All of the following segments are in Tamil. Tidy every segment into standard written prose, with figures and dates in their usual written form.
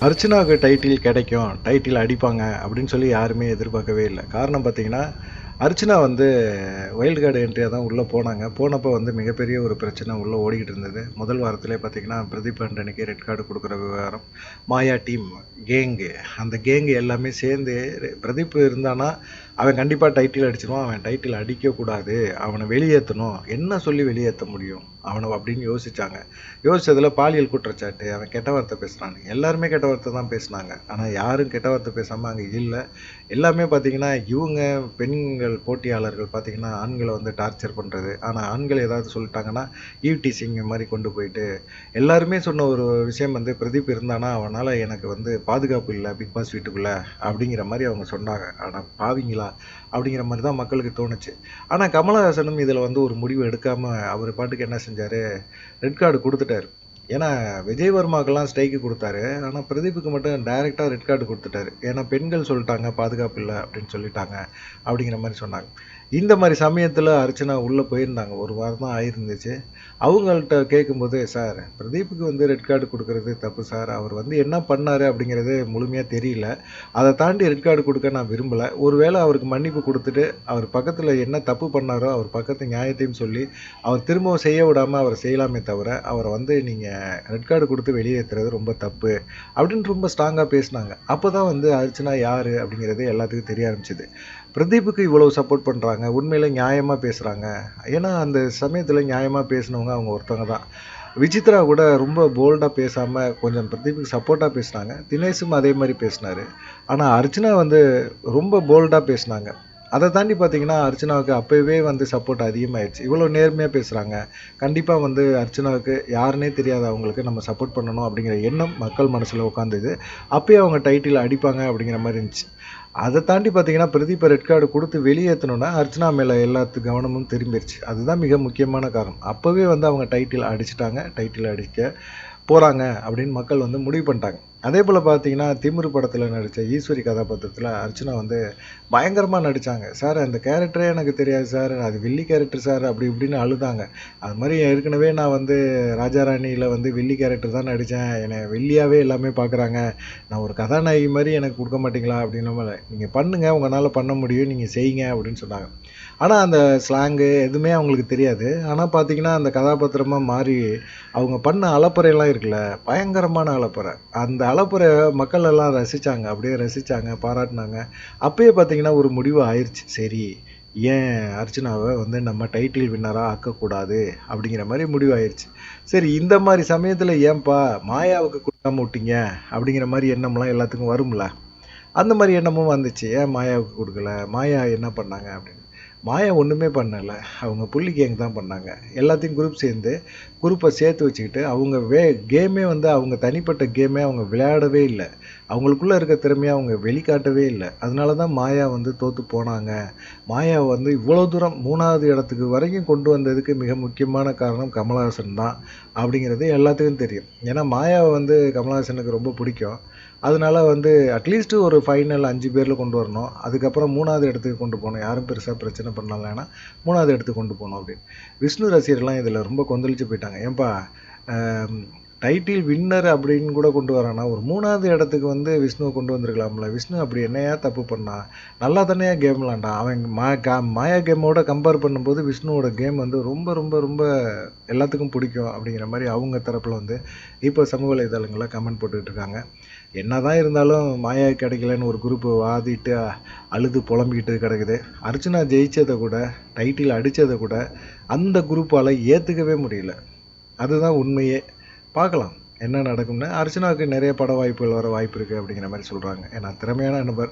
அர்ச்சனாவுக்கு டைட்டில் கிடைக்கும், டைட்டில் அடிப்பாங்க அப்படின்னு சொல்லி யாருமே எதிர்பார்க்கவே இல்லை. காரணம் பார்த்தீங்கன்னா, அர்ச்சனா வந்து வைல்டு கார்டு என்ட்ரியா தான் உள்ளே போனாங்க. போனப்போ வந்து மிகப்பெரிய ஒரு பிரச்சனை உள்ளே ஓடிக்கிட்டு இருந்தது. முதல் வாரத்திலே பார்த்தீங்கன்னா, பிரதீப் ஆண்டனிக்கு ரெட் கார்டு கொடுக்குற விவகாரம், மாயா டீம், கேங்கு, அந்த கேங்கு எல்லாமே சேர்ந்து பிரதீப் இருந்தானா, அவன் கண்டிப்பாக டைட்டில் அடிச்சிருவான். அவன் டைட்டில் அடிக்கக்கூடாது, அவனை வெளியேற்றணும். என்ன சொல்லி வெளியேற்ற முடியும் அவனை அப்படின்னு யோசிச்சாங்க. யோசிச்சதில் பாலியல் குற்றச்சாட்டு, அவன் கெட்ட வார்த்தை பேசுகிறான்னு, எல்லாருமே கெட்ட வார்த்தை தான் பேசினாங்க. ஆனால் யாரும் கெட்ட வார்த்தை பேசாமல் அங்கே இல்லை. எல்லாமே பார்த்தீங்கன்னா, இவங்க பெண்கள் போட்டியாளர்கள் பார்த்தீங்கன்னா, ஆண்களை வந்து டார்ச்சர் பண்ணுறது. ஆனால் ஆண்கள் ஏதாவது சொல்லிட்டாங்கன்னா ஈவ் டீசிங் மாதிரி கொண்டு போயிட்டு, எல்லாருமே சொன்ன ஒரு விஷயம் வந்து, பிரதீப் இருந்தானா அவனால் எனக்கு வந்து பாதுகாப்பு இல்லை பிக் பாஸ் வீட்டுக்குள்ளே அப்படிங்கிற மாதிரி அவங்க சொன்னாங்க. ஆனால் பாவிங்களா அப்படிங்கிற மாதிரி தான் மக்களுக்கு தோணுச்சு. ஆனால் கமலஹாசனும் இதில் வந்து ஒரு முடிவு எடுக்காமல் அவர் பாட்டுக்கு என்ன செஞ்சார், ரெட் கார்டு கொடுத்துட்டாரு. ஏன்னா விஜய் வர்மாக்கெல்லாம் ஸ்ட்ரைக்கு கொடுத்தாரு. ஆனால் பிரதீப்புக்கு மட்டும் டைரெக்டாக ரெட் கார்டு கொடுத்துட்டாரு. ஏன்னா பெண்கள் சொல்லிட்டாங்க பாதுகாப்பு இல்லை அப்படின்னு சொல்லிட்டாங்க அப்படிங்கிற மாதிரி சொன்னாங்க. இந்த மாதிரி சமயத்தில் அர்ச்சனா உள்ளே போயிருந்தாங்க. ஒரு வாரம் தான் ஆயிருந்துச்சு. அவங்கள்ட்ட கேட்கும்போது, சார் பிரதீப்புக்கு வந்து ரெட் கார்டு கொடுக்கறது தப்பு சார், அவர் வந்து என்ன பண்ணார் அப்படிங்கிறது முழுமையாக தெரியல, அதை தாண்டி ரெட் கார்டு கொடுக்க நான் விரும்பலை. ஒருவேளை அவருக்கு மன்னிப்பு கொடுத்துட்டு அவர் பக்கத்தில் என்ன தப்பு பண்ணாரோ அவர் பக்கத்து நியாயத்தையும் சொல்லி அவர் திரும்பவும் செய்ய விடாமல் அவரை செய்யலாமே தவிர, அவரை வந்து நீங்கள் ரெட் கார்டு கொடுத்து வெளியேற்றுறது ரொம்ப தப்பு அப்படின்னு ரொம்ப ஸ்ட்ராங்காக பேசினாங்க. அப்போ தான் வந்து அர்ச்சனா யார் அப்படிங்கிறது எல்லாத்துக்கும் தெரிய ஆரம்பிச்சிது. பிரதீப்புக்கு இவ்வளவு சப்போர்ட் பண்ணுறாங்க, உண்மையில் நியாயமாக பேசுகிறாங்க. ஏன்னா அந்த சமயத்தில் நியாயமாக பேசினவங்க அவங்க ஒருத்தவங்க தான். விசித்ரா கூட ரொம்ப போல்டாக பேசாமல் கொஞ்சம் பிரதீப்புக்கு சப்போர்ட்டாக பேசினாங்க. தினேஷும் அதே மாதிரி பேசினார். ஆனால் அர்ச்சனா வந்து ரொம்ப போல்டாக பேசினாங்க. அதை தாண்டி பார்த்தீங்கன்னா, அர்ச்சனாவுக்கு அப்போவே வந்து சப்போர்ட் அதிகமாகிடுச்சு. இவ்வளோ நேர்மையாக பேசுகிறாங்க, கண்டிப்பாக வந்து அர்ச்சனாவுக்கு யாருன்னே தெரியாத அவங்களுக்கு நம்ம சப்போர்ட் பண்ணணும் அப்படிங்கிற எண்ணம் மக்கள் மனசில் உட்காந்துது. அப்போயே அவங்க டைட்டில் அடிப்பாங்க அப்படிங்கிற மாதிரி இருந்துச்சு. அதை தாண்டி பார்த்தீங்கன்னா, பிரதீப்பை ரெட் கார்டு கொடுத்து வெளியேற்றணுன்னா அர்ச்சனா மேலே எல்லாத்து கவனமும் திரும்பிடுச்சு. அதுதான் மிக முக்கியமான காரணம். அப்போவே வந்து அவங்க டைட்டில் அடிச்சிட்டாங்க, டைட்டில் அடிக்க போகிறாங்க அப்படின்னு மக்கள் வந்து முடிவு பண்ணிட்டாங்க. அதே போல் பார்த்தீங்கன்னா, திமிரு படத்தில் நடித்த ஈஸ்வரி கதாபாத்திரத்தில் அர்ச்சனா வந்து பயங்கரமாக நடித்தாங்க. சார் அந்த கேரக்டரே எனக்கு தெரியாது சார், அது வில்லி கேரக்டர் சார் அப்படி இப்படின்னு அழுதாங்க. அது மாதிரி ஏற்கனவே நான் வந்து ராஜாராணியில் வந்து வில்லி கேரக்டர் தான் நடித்தேன், என்னை வில்லியாகவே எல்லாமே பார்க்குறாங்க, நான் ஒரு கதாநாயகி மாதிரி எனக்கு கொடுக்க மாட்டிங்களா அப்படின்ன மாதிரி, நீங்கள் பண்ணுங்கள், உங்களால் பண்ண முடியும், நீங்கள் செய்யுங்க அப்படின்னு சொன்னாங்க. ஆனால் அந்த ஸ்லாங்கு எதுவுமே அவங்களுக்கு தெரியாது. ஆனால் பார்த்தீங்கன்னா, அந்த கதாபாத்திரமாக மாறி அவங்க பண்ண அலப்பறையெல்லாம் இருக்குல்ல, பயங்கரமான அலப்பறை. அந்த அலப்பறை மக்கள் எல்லாம் ரசித்தாங்க, அப்படியே ரசித்தாங்க, பாராட்டினாங்க. அப்பயே பார்த்தீங்கன்னா ஒரு முடிவு ஆயிடுச்சு. சரி, ஏன் அர்ச்சனாவை வந்து நம்ம டைட்டில் வின்னராக ஆக்கக்கூடாது அப்படிங்கிற மாதிரி முடிவாயிருச்சு. சரி, இந்த மாதிரி சமயத்தில் ஏன்பா மாயாவுக்கு கொடுக்காம விட்டீங்க அப்படிங்கிற மாதிரி எண்ணம்லாம் எல்லாத்துக்கும் வரும்ல. அந்த மாதிரி எண்ணமும் வந்துச்சு. ஏன் மாயாவுக்கு கொடுக்கல, மாயா என்ன பண்ணாங்க அப்படின்னு. மாயா ஒன்றுமே பண்ணலை, அவங்க புள்ளி கேங் தான் பண்ணாங்க. எல்லாத்தையும் குரூப்பை சேர்த்து வச்சுக்கிட்டு அவங்க கேமே வந்து அவங்க தனிப்பட்ட கேமே அவங்க விளையாடவே இல்லை. அவங்களுக்குள்ளே இருக்க திறமையை அவங்க வெளிக்காட்டவே இல்லை. அதனால தான் மாயா வந்து தோற்று போனாங்க. மாயா வந்து இவ்வளோ தூரம் 3வது இடத்துக்கு வரைக்கும் கொண்டு வந்ததுக்கு மிக முக்கியமான காரணம் கமலஹாசன் தான் அப்படிங்கிறது எல்லாத்துக்கும் தெரியும். ஏன்னா மாயாவை வந்து கமலஹாசனுக்கு ரொம்ப பிடிக்கும். அதனால வந்து அட்லீஸ்ட் ஒரு ஃபைனல் 5 பேரில் கொண்டு வரணும். அதுக்கப்புறம் 3வது இடத்துக்கு கொண்டு போகணும். யாரும் பெருசாக பிரச்சனை பண்ணலன்னா 3வது இடத்துக்கு கொண்டு போகணும் அப்படின்னு. விஷ்ணு ரசிகர்லாம் இதில் ரொம்ப கொந்தளிச்சு போயிட்டாங்க. ஏன்பா டைட்டில் வின்னர் அப்படின்னு கூட கொண்டு வரானா, ஒரு 3வது இடத்துக்கு வந்து விஷ்ணுவை கொண்டு வந்திருக்கலாம்ல. விஷ்ணு அப்படி என்னையா தப்பு பண்ணா, நல்லா தானே கேம் விளாண்டான். அவன் மாயா கேமோட கம்பேர் பண்ணும்போது விஷ்ணுவோட கேம் வந்து ரொம்ப ரொம்ப ரொம்ப எல்லாத்துக்கும் பிடிக்கும் அப்படிங்கிற மாதிரி அவங்க தரப்பில் வந்து இப்போ சமூக வலைதளங்களில் கமெண்ட் போட்டுக்கிட்டு இருக்காங்க. என்னதான் இருந்தாலும் மாயா கிடைக்கலன்னு ஒரு குரூப் வாதிட்டு அழுது புலம்பிக்கிட்டு கிடக்குது. அர்ச்சனா ஜெயிச்சதை கூட, டைட்டில் அடித்ததை கூட அந்த குரூப்பால் ஏற்றுக்கவே முடியல. அதுதான் உண்மையே. பார்க்கலாம் என்ன நடக்கும்னு. அர்ச்சனாவுக்கு நிறைய பட வாய்ப்புகள் வர வாய்ப்பு இருக்குது அப்படிங்கிற மாதிரி சொல்கிறாங்க. ஏன்னா திறமையான நபர்,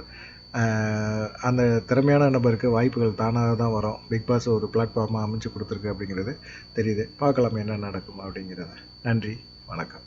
அந்த திறமையான நபருக்கு வாய்ப்புகள் தானாக தான் வரும். பிக் பாஸ் ஒரு பிளாட்ஃபார்மாக அமைச்சு கொடுத்துருக்கு அப்படிங்கிறது தெரியுது. பார்க்கலாம் என்ன நடக்கும் அப்படிங்கிறத. நன்றி, வணக்கம்.